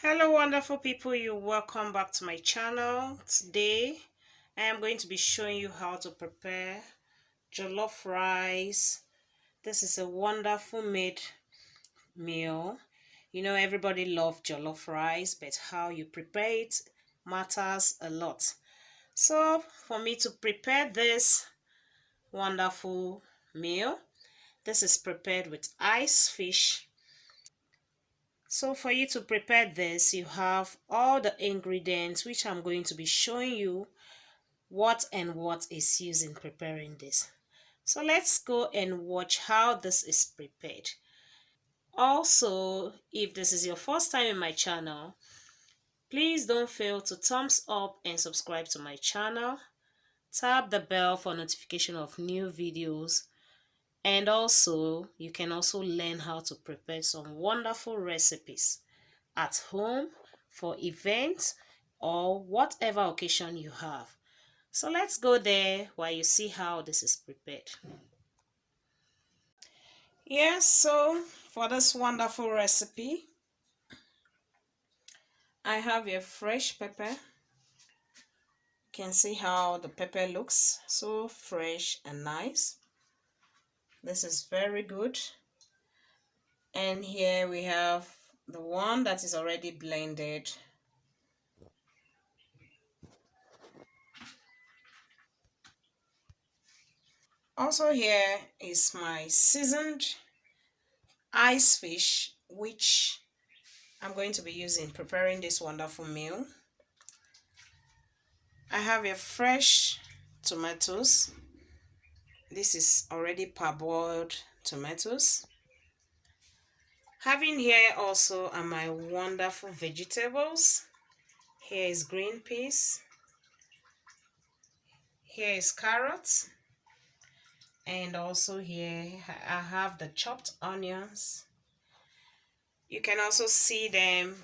Hello wonderful people, you welcome back to my channel. Today I am going to be showing you how to prepare jollof rice. This is a wonderful made meal. You know, everybody loves jollof rice, but how you prepare it matters a lot. So for me to prepare this wonderful meal, this is prepared with ice fish. So for you to prepare this, you have all the ingredients which I'm going to be showing you what is used in preparing this. So let's go and watch how this is prepared. Also, if this is your first time in my channel, please don't fail to thumbs up and subscribe to my channel. Tap the bell for notification of new videos. And also, you can also learn how to prepare some wonderful recipes at home, for events, or whatever occasion you have. So let's go there while you see how this is prepared. Yes, so for this wonderful recipe, I have a fresh pepper. You can see how the pepper looks, so fresh and nice. This is very good. And here we have the one that is already blended. Also here is my seasoned ice fish, which I'm going to be using preparing this wonderful meal. I have a fresh tomatoes. This is already parboiled tomatoes. Having here also are my wonderful vegetables. Here is green peas. Here is carrots. And also here I have the chopped onions. You can also see them,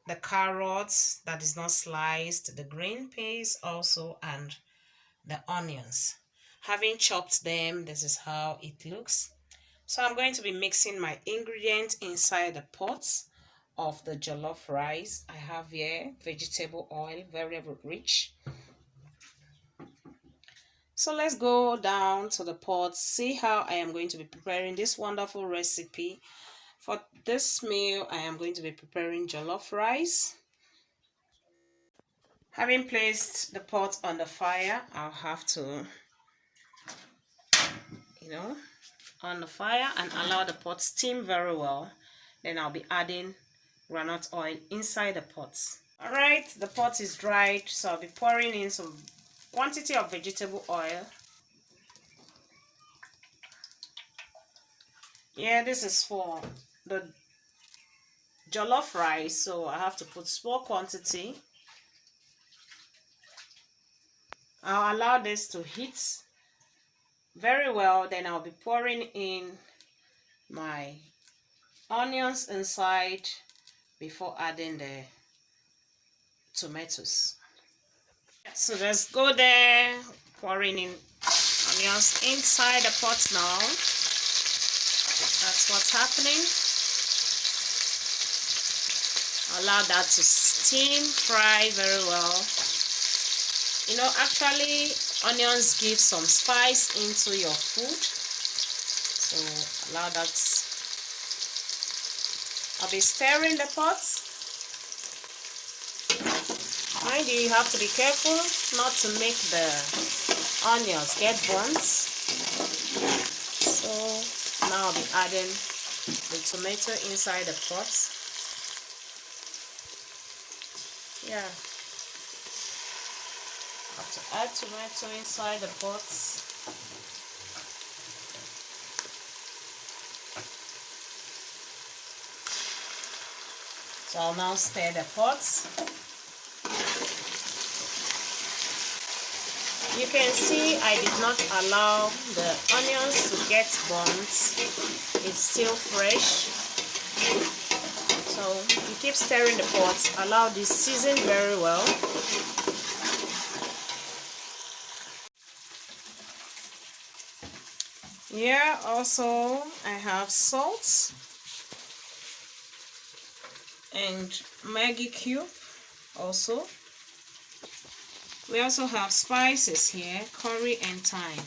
the carrots that is not sliced, the green peas also, and the onions. Having chopped them, this is how it looks. So I'm going to be mixing my ingredients inside the pots of the jollof rice. I have here vegetable oil, very rich. So let's go down to the pot, see how I am going to be preparing this wonderful recipe. For this meal, I am going to be preparing jollof rice. Having placed the pot on the fire, I'll have to, on the fire and allow the pot steam very well. Then I'll be adding granite oil inside the pot. Alright, the pot is dried, so I'll be pouring in some quantity of vegetable oil. Yeah, this is for the jollof rice, so I have to put small quantity. I'll allow this to heat very well, then I'll be pouring in my onions inside before adding the tomatoes. So let's go there, pouring in onions inside the pot now. That's what's happening. Allow that to steam, fry very well. You know, actually onions give some spice into your food, so allow that. I'll be stirring the pot. Mind you, you have to be careful not to make the onions get burnt. So now I'll be adding the tomato inside the pot. Yeah, have to add tomato inside the pot. So I'll now stir the pot. You can see I did not allow the onions to get burnt. It's still fresh. So you keep stirring the pot. Allow this season very well. Here also I have salt and Maggi cube also. We also have spices here, curry and thyme.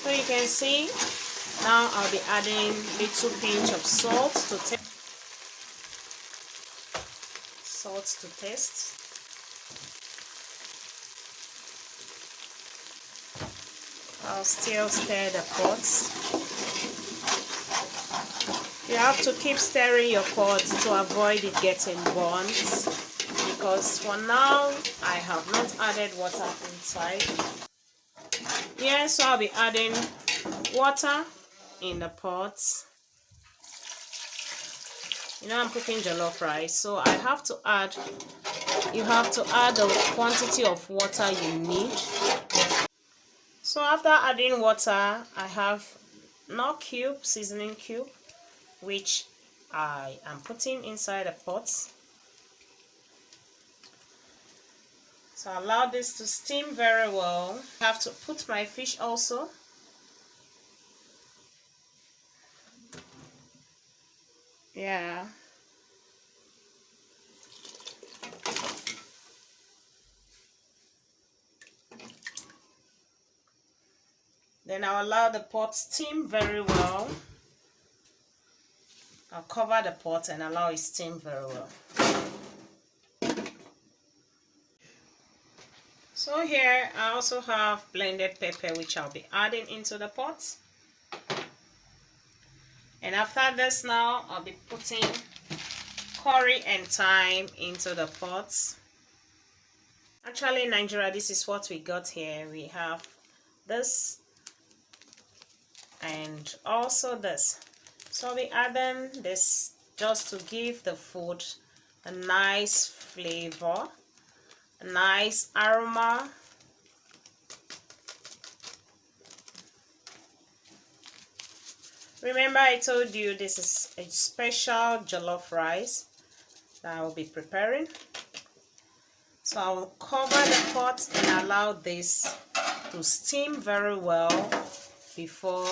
So you can see, now I'll be adding little pinch of salt to taste. I'll still stir the pots. You have to keep stirring your pots to avoid it getting burnt, because for now I have not added water inside. Yeah, so I'll be adding water in the pots. You know, I'm cooking jollof rice, so you have to add the quantity of water you need. So after adding water, I have knorr cube, seasoning cube, which I am putting inside the pots. So allow this to steam very well. I have to put my fish also. Yeah. Then I'll allow the pot steam very well. I'll cover the pot and allow it steam very well. So here I also have blended pepper, which I'll be adding into the pot. And after this now, I'll be putting curry and thyme into the pot. Actually in Nigeria, this is what we got here. We have this and also this. So I'll be adding this just to give the food a nice flavor, a nice aroma. Remember, I told you this is a special jollof rice that I will be preparing. So I will cover the pot and allow this to steam very well before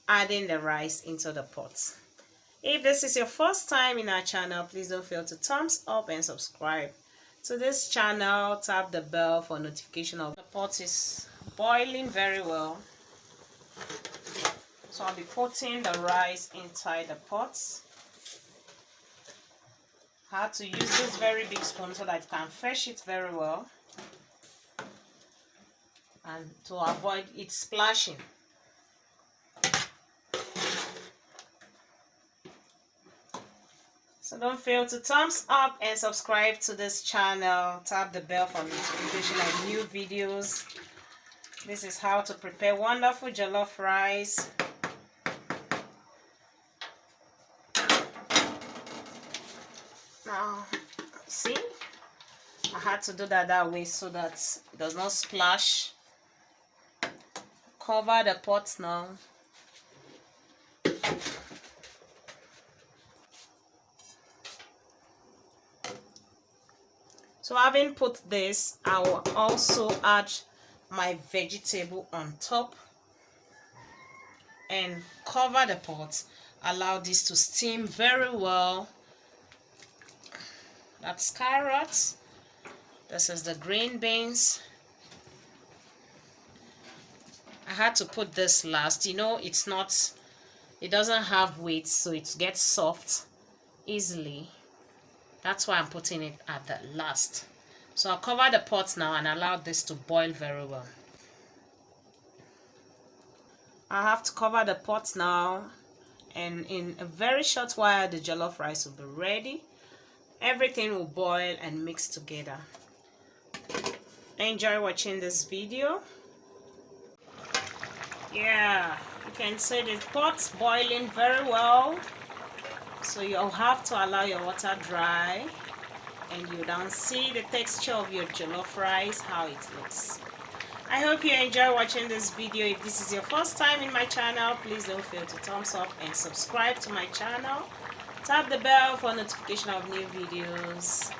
adding the rice into the pot. If this is your first time in our channel, please don't fail to thumbs up and subscribe to this channel. Tap the bell for notification of the pot is boiling very well. So I'll be putting the rice inside the pot. I had to use this very big spoon so that it can fetch it very well and to avoid it splashing. So don't fail to thumbs up and subscribe to this channel. Tap the bell for notification of new videos. This is how to prepare wonderful jollof rice. Now, see, I had to do that way so that it does not splash. Cover the pot now. So having put this, I will also add my vegetable on top and cover the pot. Allow this to steam very well. That's carrots. This is the green beans. I had to put this last. You know, it doesn't have weight, so it gets soft easily. That's why I'm putting it at the last. So I'll cover the pot now and allow this to boil very well. I have to cover the pot now, and in a very short while the jollof rice will be ready. Everything will boil and mix together. Enjoy watching this video. Yeah, you can see the pot's boiling very well. So you'll have to allow your water dry, and you don't see the texture of your jollof rice, how it looks. I hope you enjoy watching this video. If this is your first time in my channel, please don't fail to thumbs up and subscribe to my channel. Tap the bell for notification of new videos.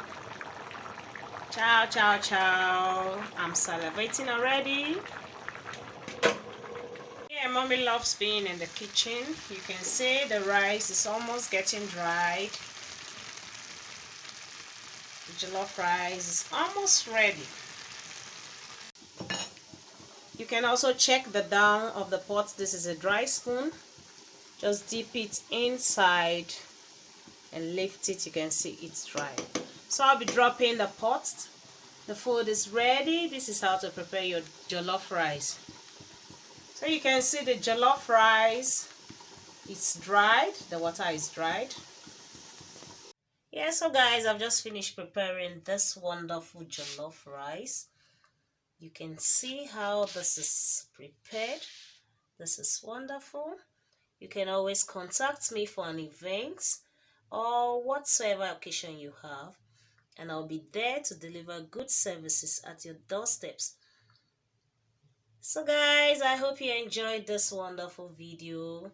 Ciao, ciao, ciao. I'm salivating already. Yeah, mommy loves being in the kitchen. You can see the rice is almost getting dried. The jollof rice is almost ready. You can also check the down of the pot. This is a dry spoon. Just dip it inside and lift it. You can see it's dry. So I'll be dropping the pot. The food is ready. This is how to prepare your jollof rice. So you can see the jollof rice, it's dried. The water is dried. Yeah, so guys, I've just finished preparing this wonderful jollof rice. You can see how this is prepared. This is wonderful. You can always contact me for an event or whatsoever occasion you have, and I'll be there to deliver good services at your doorsteps. So guys, I hope you enjoyed this wonderful video.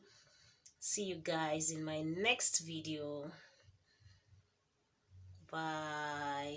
See you guys in my next video. Bye.